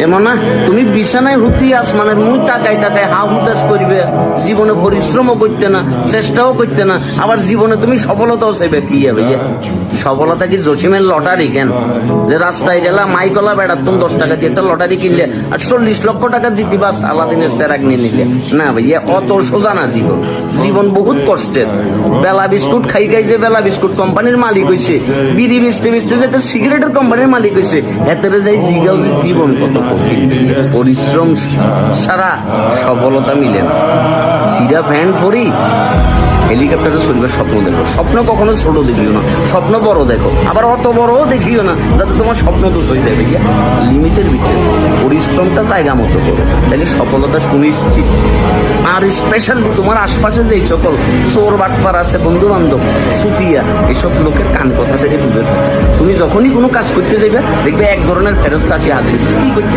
এমন না তুমি বিছানায় হুতি আসমানের মুই তাকাই তাকাই হা হুতাশ করিবে, জীবনে পরিশ্রমও করতে না, চেষ্টাও করতে না, আবার জীবনে তুমি সফলতাও চাইবে। কি ভাইয়া সফলতা কি জসিমের লটারি? কেন যে রাস্তায় গেলা মাইকলা বেড়াতুম 10 টাকা দিয়ে একটা লটারি কিনলে আর 40 লক্ষ টাকা জিতিবাস আলাদিনের চেরাক নিয়ে নিলে? না ভাইয়া, অত সোজা না জীবন। জীবন বহুত কষ্টের। বেলা বিস্কুট খাই খাই যে বেলা বিস্কুট কোম্পানির মালিক হয়েছে, বিড়ি বেচতে বেচতে যে সিগারেটের কোম্পানির মালিক হয়েছে, এতেরে যাই জিগাও যে জীবন কত পরিশ্রম সারা সফলতা মিলে না। সিরা ফ্যান পরি হেলিকপ্টারে চলবে স্বপ্ন দেখো। স্বপ্ন কখনো ছোট দেখিও না, স্বপ্ন বড় দেখো, আবার অত বড়ও দেখিও না যাতে তোমার স্বপ্ন তো হয়ে যাবে। লিমিটের ভিতরে পরিশ্রমটা জায়গা মতো করো, তাহলে সফলতা সুনিশ্চিত। আর স্পেশালি তোমার আশপাশে যে সকল চোর বাটপার আছে, বন্ধু বান্ধব, সুতিয়া, এসব লোকের কান কথা থেকে দূরে থাকো। তুমি যখনই কোনো কাজ করতে যাবে দেখবে এক ধরনের ফেরস্তা আসি হাজির, কি করতে